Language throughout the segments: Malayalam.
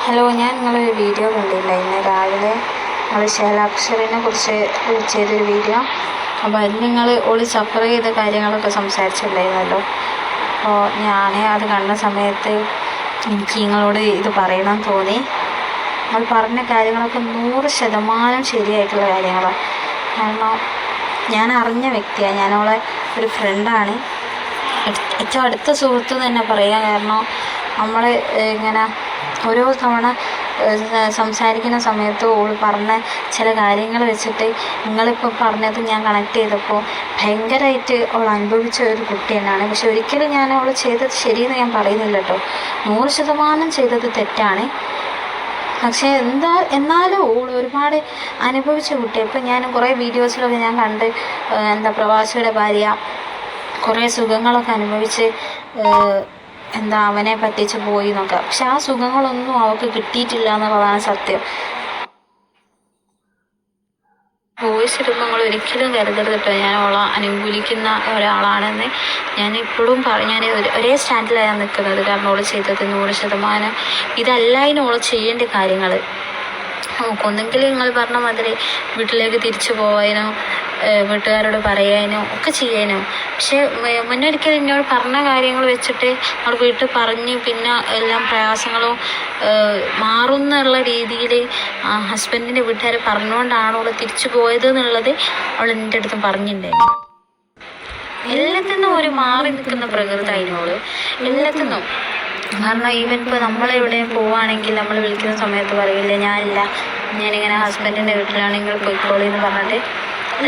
ഹലോ, ഞാൻ നിങ്ങളൊരു വീഡിയോ കണ്ടില്ല ഇന്ന് രാവിലെ നമ്മൾ ശൈലാക്ഷറിനെ കുറിച്ച് ചെയ്തൊരു വീഡിയോ. അപ്പോൾ അതിൽ നിങ്ങൾ ഓള് സഫർ ചെയ്ത കാര്യങ്ങളൊക്കെ സംസാരിച്ചിട്ടുണ്ടായിരുന്നല്ലോ. അപ്പോൾ ഞാൻ അത് കണ്ട സമയത്ത് എനിക്ക് നിങ്ങളോട് ഇത് പറയണം തോന്നി. നമ്മൾ പറഞ്ഞ കാര്യങ്ങളൊക്കെ 100% ശരിയായിട്ടുള്ള കാര്യങ്ങളാണ്. കാരണം ഞാൻ അറിഞ്ഞ വ്യക്തിയാണ്, ഞാനവളെ ഒരു ഫ്രണ്ടാണ്, ഏറ്റവും അടുത്ത സുഹൃത്ത് തന്നെ പറയാം. കാരണം നമ്മൾ ഇങ്ങനെ ഓരോ തവണ സംസാരിക്കുന്ന സമയത്ത് ഓൾ പറഞ്ഞ ചില കാര്യങ്ങൾ വെച്ചിട്ട് നിങ്ങളിപ്പോൾ പറഞ്ഞത് ഞാൻ കണക്ട് ചെയ്തപ്പോൾ ഭയങ്കരമായിട്ട് അവൾ അനുഭവിച്ച ഒരു കുട്ടി തന്നെയാണ്. പക്ഷെ ഒരിക്കലും ഞാൻ അവൾ ചെയ്തത് ശരിയെന്ന് ഞാൻ പറയുന്നില്ല കേട്ടോ. 100% ചെയ്തത് തെറ്റാണ്. പക്ഷേ എന്നാലും ഓൾ ഒരുപാട് അനുഭവിച്ച കുട്ടി. ഇപ്പം ഞാൻ കുറേ വീഡിയോസിലൊക്കെ ഞാൻ കണ്ട് പ്രവാസിയുടെ ഭാര്യ കുറേ സുഖങ്ങളൊക്കെ അനുഭവിച്ച് അവനെ പറ്റിച്ച് പോയി എന്നൊക്കെ. പക്ഷെ ആ സുഖങ്ങളൊന്നും അവൾക്ക് കിട്ടിയിട്ടില്ല എന്നുള്ളതാണ് സത്യം. വോയിസ് ഇടുമ്പോൾ നിങ്ങൾ ഒരിക്കലും കരുതരുത് കേട്ടോ, ഞാൻ അവളെ അനുകൂലിക്കുന്ന ഒരാളാണെന്ന്. ഞാൻ ഇപ്പോഴും ഞാൻ ഒരേ സ്റ്റാൻഡിലാണ് നിൽക്കുന്നത്. കാരണം അവൾ ചെയ്തത് 100% ഇതല്ല ഓൾ ചെയ്യേണ്ട കാര്യങ്ങൾ. ഒന്നെങ്കിൽ നിങ്ങൾ പറഞ്ഞ മാതിരി വീട്ടിലേക്ക് തിരിച്ചു പോവാനോ വീട്ടുകാരോട് പറയാനോ ഒക്കെ ചെയ്യാനോ. പക്ഷെ മുന്നൊരിക്കൽ എന്നോട് പറഞ്ഞ കാര്യങ്ങൾ വെച്ചിട്ട് അവൾ വീട്ടിൽ പറഞ്ഞ് പിന്നെ എല്ലാം പ്രയാസങ്ങളും മാറുന്നുള്ള രീതിയിൽ ഹസ്ബൻഡിൻ്റെ വീട്ടുകാർ പറഞ്ഞുകൊണ്ടാണ് അവൾ തിരിച്ചു പോയത് എന്നുള്ളത് അവൾ എൻ്റെ അടുത്തും പറഞ്ഞിട്ടുണ്ടായിരുന്നു. എല്ലാത്തിനും ഒരു മാറി നിൽക്കുന്ന പ്രകൃതി അതിനോട് എല്ലാത്തിനും. കാരണം ഈവൻ ഇപ്പോൾ നമ്മളെവിടെ പോവുകയാണെങ്കിൽ നമ്മൾ വിളിക്കുന്ന സമയത്ത് പറയില്ല ഞാനിങ്ങനെ ഹസ്ബൻഡിൻ്റെ വീട്ടിലാണെങ്കിൽ പോയിക്കോളി എന്ന് പറഞ്ഞിട്ട്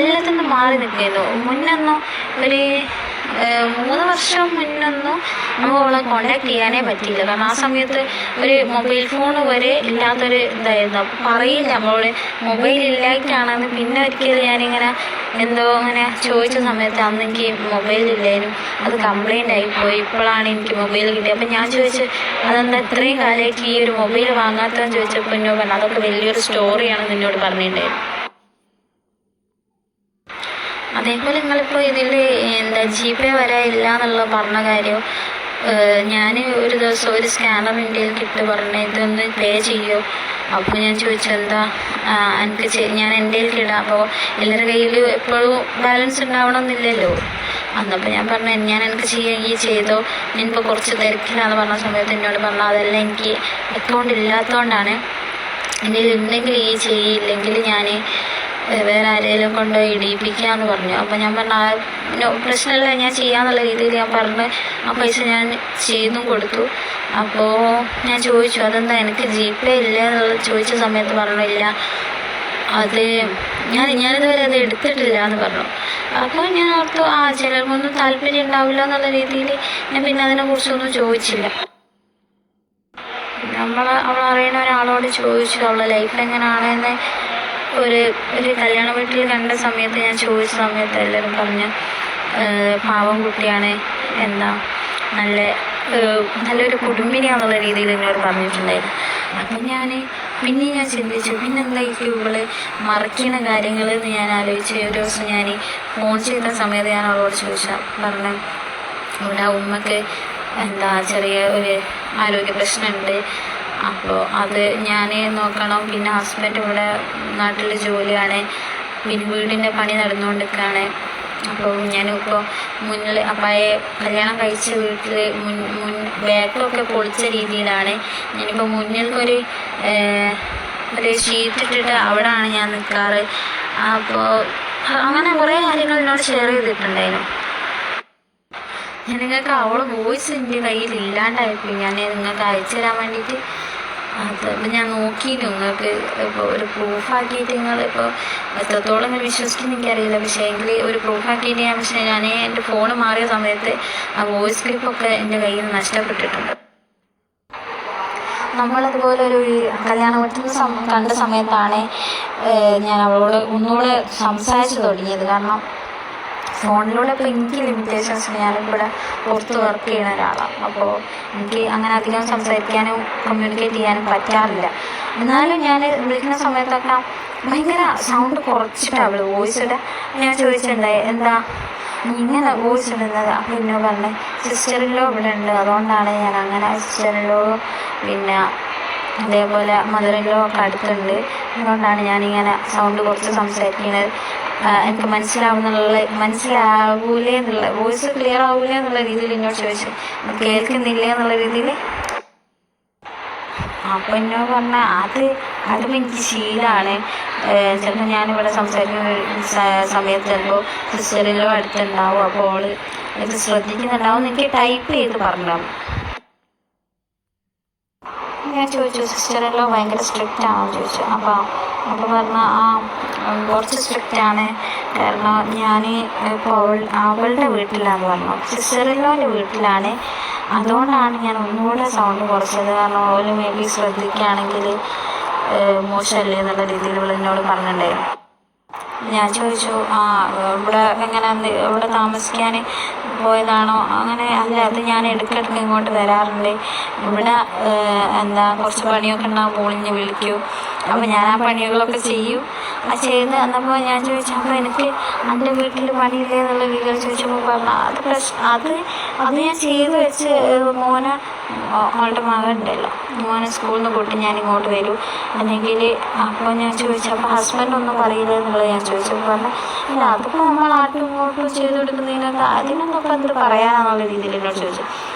എല്ലാത്തിനും മാറി നിൽക്കുന്നു. മുന്നൊന്നും ഒരു 3 വർഷം മുന്നൊന്നും നമുക്ക് അവളെ കോണ്ടാക്ട് ചെയ്യാനേ പറ്റിയില്ല. കാരണം ആ സമയത്ത് ഒരു മൊബൈൽ ഫോൺ വരെ ഇല്ലാത്തൊരു ഇതായിരുന്നു. അപ്പോൾ പറയില്ല നമ്മളോട് മൊബൈൽ ഇല്ലായിട്ടാണെന്ന്. പിന്നെ ഒരിക്കലും ഞാനിങ്ങനെ അങ്ങനെ ചോദിച്ച സമയത്ത് അന്ന് എനിക്ക് മൊബൈൽ ഇല്ലായിരുന്നു, അത് കംപ്ലൈൻ്റ് ആയിപ്പോയി, ഇപ്പോഴാണ് എനിക്ക് മൊബൈൽ കിട്ടിയത്. അപ്പം ഞാൻ ചോദിച്ചു അതെന്താ ഇത്രയും കാലമായിട്ട് ഈ ഒരു മൊബൈൽ വാങ്ങാത്തതെന്ന് ചോദിച്ചപ്പോൾ എന്നോട് പറഞ്ഞു അതൊക്കെ വലിയൊരു സ്റ്റോറിയാണെന്ന് എന്നോട് പറഞ്ഞിട്ടുണ്ടായിരുന്നു. അതേപോലെ നിങ്ങളിപ്പോൾ ഇതിൽ GPay വരാനില്ല എന്നുള്ള പറഞ്ഞ കാര്യം, ഞാൻ ഒരു ദിവസം ഒരു സ്കാനർ എൻ്റെ കിട്ട് പറഞ്ഞ ഇതൊന്ന് പേ ചെയ്യുമോ. അപ്പോൾ ഞാൻ ചോദിച്ചു എനിക്ക് ഞാൻ എൻ്റെ ഇടാം. അപ്പോൾ എല്ലാവരുടെ കയ്യിൽ എപ്പോഴും ബാലൻസ് ഉണ്ടാവണമെന്നില്ലല്ലോ. അന്നപ്പോൾ ഞാൻ പറഞ്ഞു ഞാൻ എനിക്ക് ചെയ്യാമെങ്കിൽ ചെയ്തോ, ഞാനിപ്പോൾ കുറച്ച് തിരക്കിലാന്ന് പറഞ്ഞ സമയത്ത് എന്നോട് പറഞ്ഞു അതെല്ലാം എനിക്ക് അക്കൗണ്ട് ഇല്ലാത്തതുകൊണ്ടാണ്, എൻ്റെ ഉണ്ടെങ്കിൽ ചെയ്യില്ലെങ്കിൽ ഞാൻ വേറെ ആരെങ്കിലും കൊണ്ടുപോയി ഇടിയിപ്പിക്കാമെന്ന് പറഞ്ഞു. അപ്പോൾ ഞാൻ പറഞ്ഞു പ്രശ്നമില്ല, ഞാൻ ചെയ്യാന്നുള്ള രീതിയിൽ ഞാൻ പറഞ്ഞ് ആ പൈസ ഞാൻ ചെയ്തും കൊടുത്തു. അപ്പോൾ ഞാൻ ചോദിച്ചു അതെന്താ എനിക്ക് GPay ഇല്ല എന്നുള്ളത് ചോദിച്ച സമയത്ത് പറഞ്ഞില്ല, അത് ഞാനിതുവരെ അത് എടുത്തിട്ടില്ല എന്ന് പറഞ്ഞു. അപ്പോൾ ഞാൻ ഓർത്തു ചിലർക്കൊന്നും താല്പര്യം ഉണ്ടാവില്ല എന്നുള്ള രീതിയിൽ ഞാൻ പിന്നെ അതിനെക്കുറിച്ചൊന്നും ചോദിച്ചില്ല. അവളറിയുന്ന ഒരാളോട് ചോദിച്ചു അവളുടെ ലൈഫ് എങ്ങനെയാണെന്ന്. ഒരു കല്യാണ വീട്ടിൽ കണ്ട സമയത്ത് ഞാൻ ചോദിച്ച സമയത്ത് എല്ലാവരും പറഞ്ഞു പാവം കുട്ടിയാണ്, നല്ലൊരു കുടുംബിനിയാണെന്നുള്ള രീതിയിൽ എന്നോട് പറഞ്ഞിട്ടുണ്ടായിരുന്നു. അപ്പം ഞാൻ ചിന്തിച്ചു പിന്നെന്തായിരിക്കും ഇവള് മറക്കുന്ന കാര്യങ്ങൾ എന്ന് ഞാൻ ആലോചിച്ച് ഒരു ദിവസം ഞാൻ ഫോൺ ചെയ്യുന്ന സമയത്ത് ഞാൻ അവളോട് ചോദിച്ചാൽ പറഞ്ഞു ഇവിടെ ഉമ്മക്ക് ചെറിയ ഒരു ആരോഗ്യ പ്രശ്നമുണ്ട്, അപ്പോൾ അത് ഞാൻ നോക്കണം, പിന്നെ ഹസ്ബൻഡ് ഇവിടെ നാട്ടിൽ ജോലിയാണ്, പിന്നെ വീടിൻ്റെ പണി നടന്നുകൊണ്ടിരിക്കുകയാണ്. അപ്പോൾ ഞാനിപ്പോൾ മുന്നിൽ അപ്പായെ കല്യാണം കഴിച്ച വീട്ടിൽ ബാക്കൊക്കെ പൊളിച്ച രീതിയിലാണ്. ഞാനിപ്പോൾ മുന്നിൽക്കൊരു ഷീറ്റ് ഇട്ടിട്ട് അവിടെയാണ് ഞാൻ നിൽക്കാറ്. അപ്പോൾ അങ്ങനെ കുറേ കാര്യങ്ങൾ എന്നോട് ഷെയർ ചെയ്തിട്ടുണ്ടായിരുന്നു. ഞാൻ നിങ്ങൾക്ക് അവളെ വോയിസ് എൻ്റെ കയ്യിൽ ഇല്ലാണ്ടായിപ്പോയി, ഞാൻ നിങ്ങൾക്ക് അയച്ചു തരാൻ വേണ്ടിയിട്ട്. അപ്പം ഞാൻ നോക്കിയിരുന്നു നിങ്ങൾക്ക് ഇപ്പോൾ ഒരു പ്രൂഫാക്കിയിട്ട് നിങ്ങളിപ്പോൾ എത്രത്തോളം നിങ്ങൾ വിശ്വസിക്കുന്ന എനിക്കറിയില്ല. പക്ഷേ എങ്കിൽ ഒരു പ്രൂഫാക്കിയിട്ട് ഞാൻ എൻ്റെ ഫോൺ മാറിയ സമയത്ത് ആ വോയിസ് ക്ലിപ്പൊക്കെ എൻ്റെ കയ്യിൽ നിന്ന് നഷ്ടപ്പെട്ടിട്ടുണ്ട്. നമ്മളതുപോലെ ഒരു കല്യാണ വീട്ടിൽ കണ്ട സമയത്താണ് ഞാൻ അവളോട് ഒന്നുകൂടെ സംസാരിച്ച് തുടങ്ങിയത്. കാരണം ഫോണിലൂടെ ഇപ്പോൾ എനിക്ക് ലിമിറ്റേഷൻസ്, ഞാനിവിടെ പുറത്ത് വർക്ക് ചെയ്യുന്ന ഒരാളാണ്. അപ്പോൾ എനിക്ക് അങ്ങനെ അധികം സംസാരിക്കാനും കമ്മ്യൂണിക്കേറ്റ് ചെയ്യാനും പറ്റാറില്ല. എന്നാലും ഞാൻ വിളിക്കുന്ന സമയത്തൊക്കെ ഭയങ്കര സൗണ്ട് കുറച്ചിട്ടാണ് വോയിസിടെ. ഞാൻ ചോദിച്ചിട്ടുണ്ടായി ഇങ്ങനെ വോയിസ് ഇടുന്നത്. അപ്പോൾ എന്നോട് പറഞ്ഞു സിസ്റ്ററിലോ ഇവിടെ ഉണ്ട്, അതുകൊണ്ടാണ് ഞാൻ അങ്ങനെ സിസ്റ്ററിലോ പിന്നെ അതേപോലെ മദറിലോ ഒക്കെ അടുത്തുണ്ട്. അതുകൊണ്ടാണ് ഞാനിങ്ങനെ സൗണ്ട് കുറച്ച് സംസാരിക്കുന്നത്. എനിക്ക് മനസ്സിലാവൂലേ എന്നുള്ള, വോയിസ് ക്ലിയർ ആവൂലേ എന്നുള്ള രീതിയിൽ എന്നോട് ചോദിച്ചു, കേൾക്കുന്നില്ലേ എന്നുള്ള രീതിയിൽ. അപ്പോൾ എന്നോട് പറഞ്ഞാൽ അതിപ്പോൾ എനിക്ക് ശീലമാണ്. ചിലപ്പോൾ ഞാനിവിടെ സംസാരിക്കുന്ന സമയത്ത് ചിലപ്പോൾ സിസ്റ്ററിലോ അടുത്തുണ്ടാവും, അപ്പോൾ അവൾ ഇത് ശ്രദ്ധിക്കുന്നുണ്ടാവും. എനിക്ക് ടൈപ്പ് ചെയ്ത് പറഞ്ഞു. ഞാൻ ചോദിച്ചു, സിസ്റ്ററിലോ ഭയങ്കര സ്ട്രിക്റ്റ് ആണോ ചോദിച്ചു. അപ്പോൾ പറഞ്ഞാൽ കുറച്ച് സ്ട്രിക്റ്റ് ആണ്. കാരണം ഞാൻ ഇപ്പോൾ അവളുടെ വീട്ടിലാണെന്ന് പറഞ്ഞു, സിസ്റ്ററിലോൻ്റെ വീട്ടിലാണ്. അതുകൊണ്ടാണ് ഞാൻ ഒന്നുകൂടെ സൗണ്ട് കുറച്ചത്. കാരണം അവൾ മേ ബി ശ്രദ്ധിക്കുകയാണെങ്കിൽ മോശമല്ലേ എന്നുള്ള രീതിയിൽ ഇവൾ എന്നോട് പറഞ്ഞിട്ടുണ്ടായിരുന്നു. ഞാൻ ചോദിച്ചു, ഇവിടെ എങ്ങനെ ഇവിടെ താമസിക്കാൻ പോയതാണോ? അങ്ങനെ അല്ല, അത് ഞാൻ ഇടയ്ക്കിടയ്ക്ക് ഇങ്ങോട്ട് വരാറുണ്ട്. ഇവിടെ കുറച്ച് പണിയൊക്കെ ഉണ്ടാകുമ്പോൾ ഒളിഞ്ഞ് വിളിക്കൂ. അപ്പോൾ ഞാൻ ആ പണികളൊക്കെ ചെയ്യും. ചെയ്ത് വന്നപ്പോൾ ഞാൻ ചോദിച്ചു, അപ്പോൾ എനിക്ക് എൻ്റെ വീട്ടിൽ പണിയില്ലേ എന്നുള്ള രീതിയിൽ ചോദിച്ചപ്പോൾ പറഞ്ഞു, അത് ഞാൻ ചെയ്ത് വെച്ച് അവളുടെ മകൻ ഉണ്ടല്ലോ, മോനെ സ്കൂളിൽ നിന്ന് കൂട്ടി ഞാൻ ഇങ്ങോട്ട് വരൂ അല്ലെങ്കിൽ. അപ്പോൾ ഞാൻ ചോദിച്ചു, അപ്പോൾ ഹസ്ബൻഡ് ഒന്നും പറയില്ല എന്നുള്ളത് ഞാൻ ചോദിച്ചപ്പോൾ പറഞ്ഞു, ഇല്ല അതിപ്പോൾ നമ്മൾ ആട്ടും ഇങ്ങോട്ടും ചെയ്ത് കൊടുക്കുന്നതിനൊക്കെ അതിനൊന്നും ഇപ്പം എന്ത് പറയാനാന്നുള്ള രീതിയിൽ എന്നോട് ചോദിച്ചു.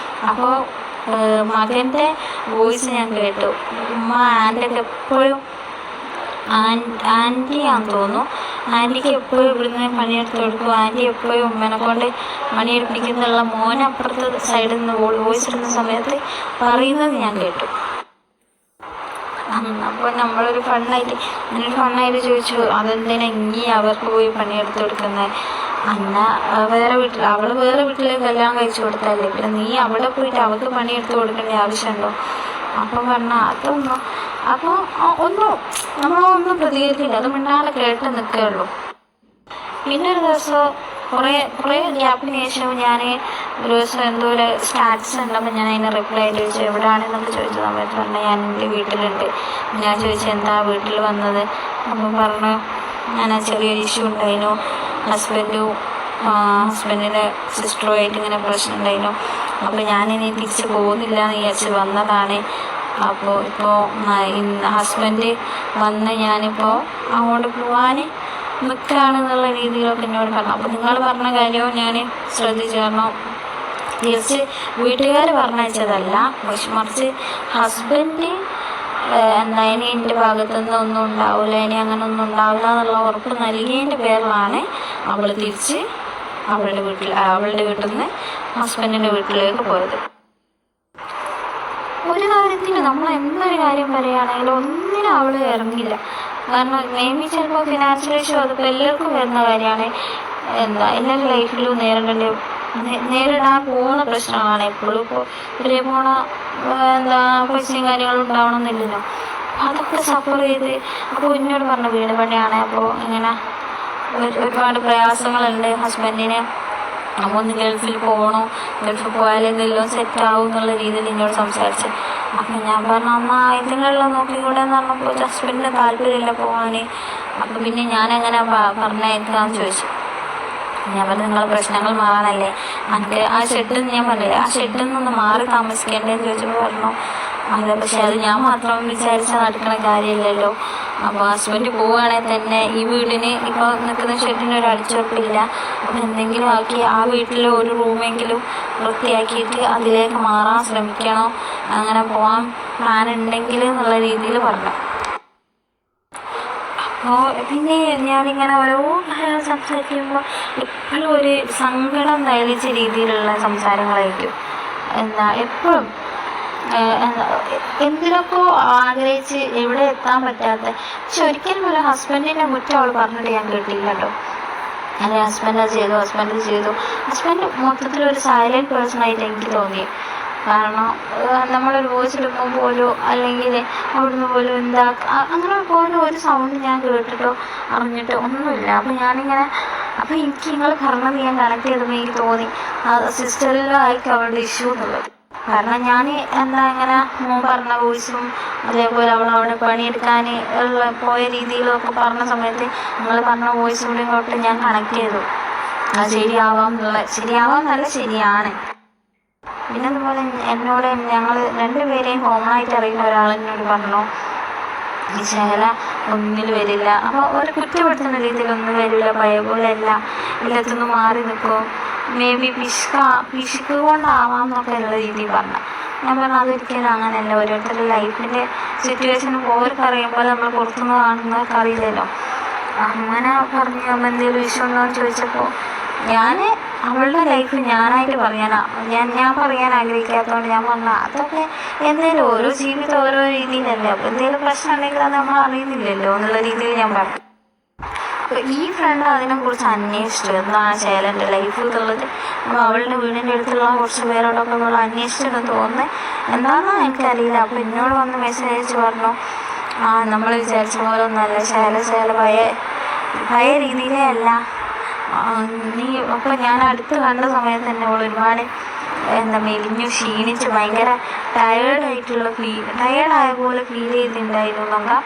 അപ്പോൾ മകൻ്റെ വോയിസ് ഞാൻ കേട്ടു. ഉമ്മ ആൻ്റൊക്കെ എപ്പോഴും ആൻറ്റിയാന്ന് തോന്നുന്നു, ആൻറ്റിക്ക് എപ്പോഴും ഇവിടുന്ന് പണിയെടുത്ത് കൊടുക്കും, ആൻറ്റി എപ്പോഴും ഉമ്മനെ കൊണ്ട് പണിയെടുപ്പിക്കുന്നുള്ള മോനെ അപ്പുറത്തെ സൈഡിൽ നിന്ന് വോയിസ് ഇടുന്ന സമയത്ത് പറയുന്നത് ഞാൻ കേട്ടു. അപ്പോൾ നമ്മളൊരു ഫണ്ണായിട്ട് ചോദിച്ചു, അതെന്തിനാ ഇനി അവർക്ക് പോയി പണിയെടുത്ത് കൊടുക്കുന്നത്? അവൾ വേറെ വീട്ടിൽ കല്യാണം കഴിച്ചു കൊടുത്തല്ലേ, പിന്നെ നീ അവിടെ പോയിട്ട് അവൾക്ക് പണിയെടുത്ത് കൊടുക്കേണ്ട ആവശ്യമുണ്ടോ? അപ്പം പറഞ്ഞാൽ അതൊന്നും, അപ്പോൾ നമ്മളൊന്നും പ്രതികരിക്കില്ല, അത് മിണ്ടാതെ കേട്ട് നിൽക്കുകയുള്ളൂ. പിന്നെ ഒരു ദിവസം കുറേ ഗ്യാപ്പിന് ശേഷം ഞാൻ ഒരു ദിവസം എന്തോ ഒരു സ്റ്റാറ്റസ് ഉണ്ടപ്പോൾ ഞാൻ അതിന് റിപ്ലൈ ചോദിച്ചു, എവിടെയാണെന്നൊക്കെ ചോദിച്ച സമയത്ത് പറഞ്ഞാൽ ഞാൻ എൻ്റെ വീട്ടിലുണ്ട്. ഞാൻ ചോദിച്ചു, എന്താ വീട്ടിൽ വന്നത്? അപ്പം പറഞ്ഞു, ഞാൻ ചെറിയൊരു ഇഷ്യൂ ഉണ്ടായിരുന്നു, ഹസ്ബൻഡിൻ്റെ സിസ്റ്ററുമായിട്ട് ഇങ്ങനെ പ്രശ്നം ഉണ്ടായിരുന്നു. അപ്പോൾ ഞാനിനി തിരിച്ച് പോകുന്നില്ല എന്ന് വിചാരിച്ച് വന്നതാണ്. അപ്പോൾ ഹസ്ബൻഡ് വന്ന് ഞാനിപ്പോൾ അങ്ങോട്ട് പോകാൻ നിൽക്കുകയാണെന്നുള്ള രീതിയിലൊക്കെ എന്നോട് പറഞ്ഞു. അപ്പോൾ നിങ്ങൾ പറഞ്ഞ കാര്യവും ഞാൻ ശ്രദ്ധിച്ചു. കാരണം തിരിച്ച് വീട്ടുകാർ പറഞ്ഞയച്ചതല്ല, മറിച്ച് ഹസ്ബൻഡ് ഇനി എൻ്റെ ഭാഗത്തുനിന്ന് ഒന്നും ഉണ്ടാവില്ല, ഇനി അങ്ങനെ ഒന്നും ഉണ്ടാവില്ല എന്നുള്ള ഉറപ്പ് നൽകിയതിൻ്റെ പേരിലാണ് അവൾ തിരിച്ച് അവളുടെ വീട്ടിൽ നിന്ന് ഹസ്ബൻഡിൻ്റെ വീട്ടിലേക്ക് പോയത്. ഒരു കാര്യത്തിന് നമ്മൾ എന്തൊരു കാര്യം പറയുകയാണെങ്കിലും ഒന്നിനും അവൾ ഇറങ്ങില്ല. കാരണം മേബി ചിലപ്പോൾ ഫിനാൻഷ്യൽ ഇഷ്യൂ അതിപ്പോൾ എല്ലാവർക്കും വരുന്ന കാര്യമാണ്. എല്ലാവരുടെ ലൈഫിലും നേരിടാൻ പോകുന്ന പ്രശ്നങ്ങളാണ്. എപ്പോഴും ഇപ്പോൾ ഇവരെ പോണ പൈസയും കാര്യങ്ങളും ഉണ്ടാവണമെന്നില്ലല്ലോ. അതൊക്കെ സഫർ ചെയ്ത് അപ്പോൾ എന്നോട് പറഞ്ഞ വീട് പണിയാണ്, അപ്പോൾ ഇങ്ങനെ ഒരുപാട് പ്രയാസങ്ങളുണ്ട് ഹസ്ബൻഡിന്. അപ്പോൾ ഒന്ന് ഗൾഫിൽ പോകണോ, ഗൾഫിൽ പോയാലേ എന്തെല്ലാം സെറ്റാവും എന്നുള്ള രീതിയിൽ എന്നോട് സംസാരിച്ചു. അപ്പം ഞാൻ പറഞ്ഞു, ഇതിനുള്ള നോക്കിക്കൂടെ എന്ന് പറഞ്ഞപ്പോൾ ഹസ്ബൻഡിന് താല്പര്യമില്ല പോകാൻ. അപ്പം പിന്നെ ഞാനെങ്ങനെ പറഞ്ഞേക്കാന്ന് ചോദിച്ചു. ഞാൻ പറഞ്ഞു, നിങ്ങളെ പ്രശ്നങ്ങൾ മാറാനല്ലേ എനിക്ക് ആ ഷെഡിൽ ഞാൻ പറഞ്ഞില്ലേ, ആ ഷെഡിൽ നിന്നൊന്ന് മാറി താമസിക്കേണ്ടതെന്ന് ചോദിച്ചപ്പോൾ പറഞ്ഞു, അതെ പക്ഷെ അത് ഞാൻ മാത്രം വിചാരിച്ചാൽ നടക്കുന്ന കാര്യമില്ലല്ലോ. അപ്പോൾ ഹസ്ബൻഡ് പോവുകയാണെങ്കിൽ തന്നെ ഈ വീടിന് ഇപ്പോൾ നിൽക്കുന്ന ഷെഡിന് ഒരു അടിച്ചുറപ്പില്ല. അപ്പോൾ എന്തെങ്കിലും ആക്കി ആ വീട്ടിൽ ഒരു റൂമെങ്കിലും വൃത്തിയാക്കിയിട്ട് അതിലേക്ക് മാറാൻ ശ്രമിക്കണം, അങ്ങനെ പോകാൻ പ്ലാൻ ഉണ്ടെങ്കിൽ എന്നുള്ള രീതിയിൽ പറഞ്ഞു. അപ്പോൾ പിന്നെ ഞാനിങ്ങനെ ഓരോ കാര്യങ്ങൾ സംസാരിക്കുമ്പോൾ എപ്പോഴും ഒരു സങ്കടം തയ്ച്ച രീതിയിലുള്ള സംസാരങ്ങളായിരിക്കും. എപ്പോഴും എന്തിനൊക്കെ ആഗ്രഹിച്ച് എവിടെ എത്താൻ പറ്റാത്ത. പക്ഷെ ഒരിക്കലും ഒരു ഹസ്ബൻഡിൻ്റെ മുറ്റം അവൾ പറഞ്ഞിട്ട് ഞാൻ കേട്ടില്ല കേട്ടോ. അല്ലെ ഹസ്ബൻഡ് ചെയ്തു. ഹസ്ബൻഡ് മൊത്തത്തിലൊരു സൈലൻറ്റ് പേഴ്സണായിട്ട് എനിക്ക് തോന്നി. കാരണം നമ്മളൊരു വോയിസ് എടുക്കുമ്പോൾ പോലും അല്ലെങ്കിൽ അവിടുന്ന് പോലും അങ്ങനെ പോലും ഒരു സൗണ്ട് ഞാൻ കേട്ടിട്ടോ അറിഞ്ഞിട്ടോ ഒന്നുമില്ല. അപ്പോൾ എനിക്ക് നിങ്ങൾ പറഞ്ഞത് ഞാൻ കണക്ട് ചെയ്തപ്പോൾ എനിക്ക് തോന്നി സിസ്റ്ററിലോ ആയിരിക്കും അവളുടെ ഇഷ്യൂ എന്നുള്ളത്. കാരണം ഞാൻ ഇങ്ങനെ മോൻ പറഞ്ഞ വോയിസും അതേപോലെ അവൾ അവിടെ പണിയെടുക്കാൻ പോയ രീതിയിലൊക്കെ പറഞ്ഞ സമയത്ത് നിങ്ങൾ പറഞ്ഞ വോയിസും കൂടെ തൊട്ട് ഞാൻ കണക്ട് ചെയ്തു. അത് ശരിയാവാം എന്നല്ല, ശരിയാണ്. പിന്നെ അതുപോലെ എന്നോട് ഞങ്ങൾ രണ്ടുപേരെയും കോമൺ ആയിട്ട് അറിയുന്ന ഒരാൾ എന്നോട് പറഞ്ഞു ഈ ശകല ഒന്നിൽ വരില്ല, അപ്പോൾ ഒരു കുറ്റപ്പെടുത്തുന്ന രീതിയിലൊന്നും വരില്ല, പഴയ പോലെ അല്ല, എല്ലാത്തൊന്നും മാറി നിൽക്കും, മേ ബി പിശുക്ക് കൊണ്ടാവാമെന്നൊക്കെ ഉള്ള രീതിയിൽ പറഞ്ഞു. ഞാൻ പറഞ്ഞു അതൊരിക്കലും അങ്ങനെയല്ല, ഓരോരുത്തരുടെ ലൈഫിൻ്റെ സിറ്റുവേഷനും ഓർക്ക് അറിയുമ്പോൾ നമ്മൾ പുറത്തുനിന്ന് കാണുന്നവർക്ക് അറിയില്ലല്ലോ. അങ്ങനെ പറഞ്ഞു. നമ്മൾ എന്തെങ്കിലും വിഷയമുണ്ടോ എന്ന് ചോദിച്ചപ്പോൾ ഞാൻ അവളുടെ ലൈഫ് ഞാനായിട്ട് ഞാൻ പറയാൻ ആഗ്രഹിക്കാത്തതുകൊണ്ട് ഞാൻ പറഞ്ഞു അതൊക്കെ എന്തെങ്കിലും ഓരോ ജീവിതം ഓരോ രീതിയിലല്ലേ, അപ്പോൾ എന്തെങ്കിലും പ്രശ്നം ഉണ്ടെങ്കിൽ അത് നമ്മൾ അറിയുന്നില്ലല്ലോ എന്നുള്ള രീതിയിൽ ഞാൻ പറഞ്ഞു. അപ്പോൾ ഈ ഫ്രണ്ട് അതിനെക്കുറിച്ച് അന്വേഷിച്ചു എന്താണ് ശൈലൻ്റെ ലൈഫ് എന്നുള്ളത്. അപ്പോൾ അവളുടെ വീടിൻ്റെ അടുത്തുള്ള കുറച്ച് പേരോടൊക്കെ അവൾ അന്വേഷിച്ചെന്ന് തോന്നുന്നു, എന്താണെന്ന് എനിക്കറിയില്ല. അപ്പോൾ എന്നോട് വന്ന് മെസ്സേജ് അയച്ച് പറഞ്ഞു നമ്മൾ വിചാരിച്ച പോലെ ഒന്നല്ല ശൈല പഴയ രീതിയിലേ അല്ല നീ. അപ്പോൾ ഞാൻ അടുത്ത് കണ്ട സമയത്ത് തന്നെ അവൾ ഒരുപാട് മെലിഞ്ഞു ക്ഷീണിച്ച് ഭയങ്കര ടയേർഡായ പോലെ ഫീൽ ചെയ്തിട്ടുണ്ടായിരുന്നു. നമ്മൾ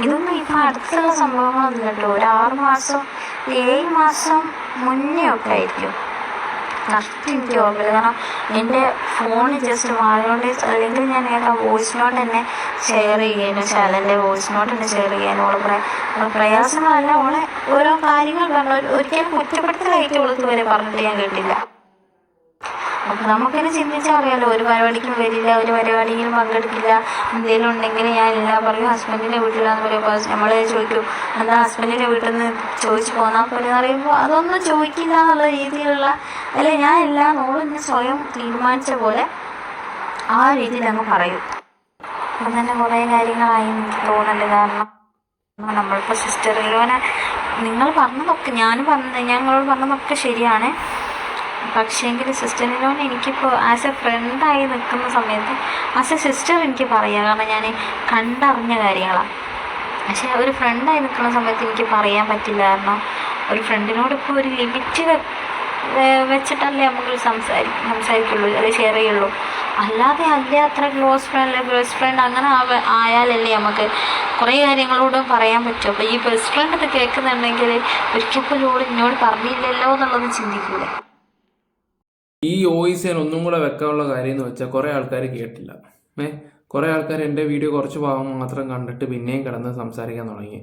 ഇതൊന്നും ഇപ്പം അടുത്തുള്ള സംഭവങ്ങളൊന്നും കേട്ടോ, ഒരു 6 മാസം 7 മാസം മുന്നേ ഒക്കെ ആയിരിക്കും കറക്റ്റ് എനിക്ക് ഓർമ്മയില്ല. കാരണം എൻ്റെ ഫോണ് ജസ്റ്റ് മാറിയോണ്ട്, അല്ലെങ്കിൽ ഞാൻ വോയിസ് നോട്ട് തന്നെ ഷെയർ ചെയ്യാനും ശാലൻ്റെ വോയിസ് നോട്ട് തന്നെ ഷെയർ ചെയ്യാനും ഓളെ പ്രയാസങ്ങളല്ല, ഓളെ ഓരോ കാര്യങ്ങൾ പറഞ്ഞു. ഒരിക്കലും കുറ്റപ്പെടുത്തലായിട്ട് ഓൾക്ക് വരെ പറഞ്ഞിട്ട് ഞാൻ കേട്ടില്ല. അപ്പോൾ നമുക്കിനെ ചിന്തിച്ചാൽ അറിയാമല്ലോ, ഒരു പരിപാടിക്കും വരില്ല, ഒരു പരിപാടിയിലും പങ്കെടുക്കില്ല, എന്തെങ്കിലും ഉണ്ടെങ്കിൽ ഞാൻ എല്ലാം പറയും ഹസ്ബൻഡിൻ്റെ വീട്ടിലാന്ന് പറയുമ്പോൾ നമ്മൾ ചോദിക്കും എന്താ ഹസ്ബൻഡിൻ്റെ വീട്ടിൽ നിന്ന് ചോദിച്ചു പോന്നാൽ പോലെ പറയുമ്പോൾ അതൊന്നും ചോദിക്കില്ല എന്നുള്ള രീതിയിലുള്ള അല്ലെ, ഞാൻ എല്ലാം നോളെന്നെ സ്വയം തീരുമാനിച്ച പോലെ ആ രീതിയിൽ അങ്ങ് പറയും. അപ്പം തന്നെ കുറേ കാര്യങ്ങളായി എനിക്ക് തോന്നുന്നുണ്ട്. കാരണം നമ്മളിപ്പോൾ സിസ്റ്ററിലോനെ നിങ്ങൾ പറഞ്ഞതൊക്കെ ഞങ്ങളോട് പറഞ്ഞതൊക്കെ ശരിയാണ്. പക്ഷേങ്കിൽ സിസ്റ്ററിനോട് എനിക്കിപ്പോൾ ആസ് എ ഫ്രണ്ടായി നിൽക്കുന്ന സമയത്ത് ആസ് എ സിസ്റ്റർ എനിക്ക് പറയാം, കാരണം ഞാൻ കണ്ടറിഞ്ഞ കാര്യങ്ങളാണ്. പക്ഷേ ഒരു ഫ്രണ്ടായി നിൽക്കുന്ന സമയത്ത് എനിക്ക് പറയാൻ പറ്റില്ല. കാരണം ഒരു ഫ്രണ്ടിനോട് ഇപ്പോൾ ഒരു ലിമിറ്റ് വെച്ചിട്ടല്ലേ നമുക്ക് സംസാരിക്കുള്ളൂ, അല്ലെങ്കിൽ ഷെയർ ചെയ്യുള്ളൂ. അല്ലാതെ അത്ര ക്ലോസ് ഫ്രണ്ട് ബെസ്റ്റ് ഫ്രണ്ട് അങ്ങനെ ആയാലല്ലേ നമുക്ക് കുറേ കാര്യങ്ങളോടും പറയാൻ പറ്റും. അപ്പോൾ ഈ ബെസ്റ്റ് ഫ്രണ്ട് ഇത് കേൾക്കുന്നുണ്ടെങ്കിൽ ഒരിക്കൽ പോലും എന്നോട് പറഞ്ഞില്ലല്ലോ എന്നുള്ളത് ചിന്തിക്കൂല. ഈ വോയിസ് ഞാൻ ഒന്നും കൂടെ വെക്കാനുള്ള കാര്യം എന്ന് വെച്ചാൽ കുറേ ആൾക്കാർ കേട്ടില്ല. കുറേ ആൾക്കാർ എൻ്റെ വീഡിയോ കുറച്ച് ഭാഗം മാത്രം കണ്ടിട്ട് പിന്നെയും കിടന്ന് സംസാരിക്കാൻ തുടങ്ങി.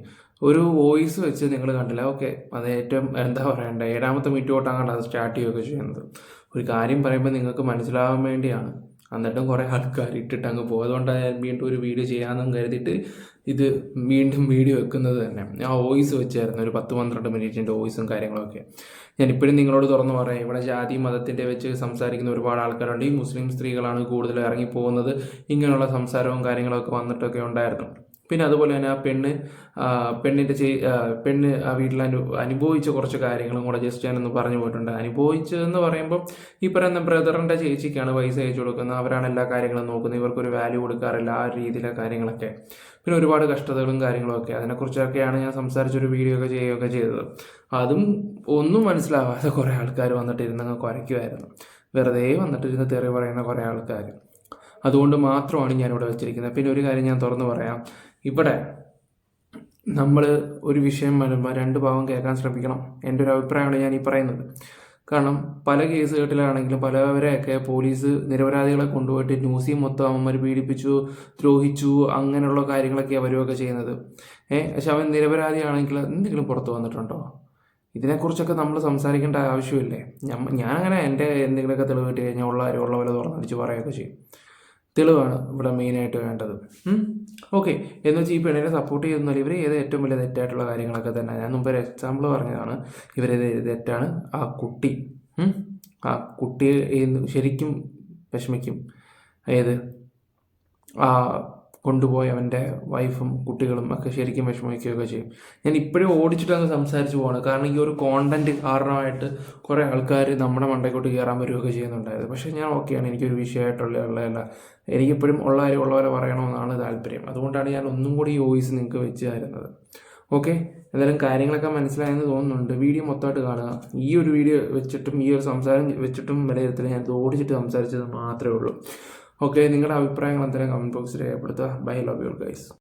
ഒരു വോയിസ് വെച്ച് നിങ്ങൾ കണ്ടില്ല, ഓക്കെ, അത് ഏറ്റവും എന്താ പറയണ്ടേ 7ാമത്തെ മിനിറ്റ് തൊട്ടാണ് അത് സ്റ്റാർട്ട് ചെയ്യുകയൊക്കെ ചെയ്യുന്നത്. ഒരു കാര്യം പറയുമ്പോൾ നിങ്ങൾക്ക് മനസ്സിലാവാൻ വേണ്ടിയാണ്. എന്നിട്ടും കുറേ ആൾക്കാർ ഇട്ടിട്ട് അങ്ങ് പോകും. അതുകൊണ്ടാണ് ഞാൻ വീണ്ടും ഒരു വീഡിയോ ചെയ്യാമെന്നും കരുതിയിട്ട് ഇത് വീണ്ടും വീഡിയോ വെക്കുന്നത് തന്നെ. ആ വോയിസ് വെച്ചായിരുന്നു ഒരു 10-12 മിനിറ്റിൻ്റെ വോയിസും കാര്യങ്ങളൊക്കെ. ഞാനിപ്പോഴും നിങ്ങളോട് തുറന്നു പറയാം, ഇവിടെ ജാതി മതത്തിൻ്റെ വെച്ച് സംസാരിക്കുന്ന ഒരുപാട് ആൾക്കാരുണ്ട്. ഈ മുസ്ലിം സ്ത്രീകളാണ് കൂടുതൽ ഇറങ്ങിപ്പോകുന്നത്. ഇങ്ങനെയുള്ള സംസാരവും കാര്യങ്ങളൊക്കെ വന്നിട്ടൊക്കെ ഉണ്ടായിരുന്നു. പിന്നെ അതുപോലെ തന്നെ ആ പെണ്ണ് ആ വീട്ടിൽ അനുഭവിച്ച കുറച്ച് കാര്യങ്ങളും കൂടെ ജസ്റ്റ് ഞാനൊന്ന് പറഞ്ഞു പോയിട്ടുണ്ട്. അനുഭവിച്ചതെന്ന് പറയുമ്പോൾ ഈ പറയുന്ന ബ്രദറിൻ്റെ ചേച്ചിക്കാണ് പൈസ അയച്ചു കൊടുക്കുന്നത്, അവരാണ് എല്ലാ കാര്യങ്ങളും നോക്കുന്നത്, ഇവർക്കൊരു വാല്യൂ കൊടുക്കാറില്ല, ആ രീതിയിലെ കാര്യങ്ങളൊക്കെ. പിന്നെ ഒരുപാട് കഷ്ടതകളും കാര്യങ്ങളൊക്കെ, അതിനെക്കുറിച്ചൊക്കെയാണ് ഞാൻ സംസാരിച്ചൊരു വീഡിയോ ഒക്കെ ചെയ്യുകയൊക്കെ ചെയ്തത്. അതും ഒന്നും മനസ്സിലാവാതെ കുറേ ആൾക്കാർ വന്നിട്ട് ഇരുന്നങ്ങ് കുരയ്ക്കുമായിരുന്നു. വെറുതെ വന്നിട്ടിരുന്ന് തെറി പറയുന്ന കുറേ ആൾക്കാർ. അതുകൊണ്ട് മാത്രമാണ് ഞാനിവിടെ വെച്ചിരിക്കുന്നത്. പിന്നെ ഒരു കാര്യം ഞാൻ തുറന്നു പറയാം, ഇവിടെ നമ്മൾ ഒരു വിഷയം വരുമ്പോൾ 2 ഭാഗം കേൾക്കാൻ ശ്രമിക്കണം. എൻ്റെ ഒരു അഭിപ്രായമാണ് ഞാൻ ഈ പറയുന്നത്. കാരണം പല കേസുകളിലാണെങ്കിലും പലവരെയൊക്കെ പോലീസ് നിരപരാധികളെ കൊണ്ടുപോയിട്ട് ന്യൂസിൽ മൊത്തം അവന്മാർ പീഡിപ്പിച്ചു, ദ്രോഹിച്ചു, അങ്ങനെയുള്ള കാര്യങ്ങളൊക്കെ വരുമൊക്കെ ചെയ്യുന്നത്. പക്ഷെ അവൻ നിരപരാധിയാണെങ്കിൽ എന്തെങ്കിലും പുറത്ത് വന്നിട്ടുണ്ടോ? ഇതിനെക്കുറിച്ചൊക്കെ നമ്മൾ സംസാരിക്കേണ്ട ആവശ്യമില്ലേ? ഞാനങ്ങനെ എൻ്റെ എന്തെങ്കിലുമൊക്കെ തെളിവ് കിട്ടി കഴിഞ്ഞാൽ ഉള്ള പോലെ തുറന്നടിച്ച് പറയുകയൊക്കെ ചെയ്യും. തെളിവാണ് ഇവിടെ മെയിനായിട്ട് വേണ്ടത്. ഓക്കെ, എന്ന് വെച്ചാൽ ഈ പെണ്ണിനെ സപ്പോർട്ട് ചെയ്യുന്നില്ല, ഇവർ ചെയ്ത ഏറ്റവും വലിയ തെറ്റായിട്ടുള്ള കാര്യങ്ങളൊക്കെ തന്നെ. ഞാൻ മുമ്പ് ഒരു എക്സാമ്പിൾ പറഞ്ഞതാണ്, ഇവരേത് തെറ്റാണ്. ആ കുട്ടി ശരിക്കും വിഷമിക്കും. കൊണ്ടുപോയി അവൻ്റെ വൈഫും കുട്ടികളും ഒക്കെ ശരിക്കും വിഷമിക്കുകയൊക്കെ ചെയ്യും. ഞാൻ ഇപ്പോഴും ഓടിച്ചിട്ട് അങ്ങ് സംസാരിച്ച് പോവാണ്. കാരണം ഈ ഒരു കോണ്ടൻറ്റ് കാരണമായിട്ട് കുറേ ആൾക്കാർ നമ്മുടെ മണ്ടയ്ക്കോട്ട് കയറാൻ വരികയൊക്കെ ചെയ്യുന്നുണ്ടായത്. പക്ഷേ ഞാൻ ഓക്കെയാണ്, എനിക്കൊരു വിഷയമായിട്ടുള്ളതല്ല. എനിക്കിപ്പോഴും ഉള്ള കാര്യം ഉള്ള പോലെ പറയണമെന്നാണ് താല്പര്യം. അതുകൊണ്ടാണ് ഞാൻ ഒന്നും കൂടി ഈ വോയിസ് നിങ്ങൾക്ക് വെച്ച് തരുന്നത്. ഓക്കെ, എന്തായാലും കാര്യങ്ങളൊക്കെ മനസ്സിലായെന്ന് തോന്നുന്നുണ്ട്. വീഡിയോ മൊത്തമായിട്ട് കാണുക. ഈ ഒരു വീഡിയോ വെച്ചിട്ടും ഈ ഒരു സംസാരം വെച്ചിട്ടും വിലയിരുത്തൽ ഞാൻ ഓടിച്ചിട്ട് സംസാരിച്ചത് മാത്രമേ ഉള്ളൂ. ഓക്കെ, നിങ്ങളുടെ അഭിപ്രായങ്ങൾ എന്തെങ്കിലും കമൻറ്റ് ബോക്സിൽ രേഖപ്പെടുത്തുക. Bye, love you guys.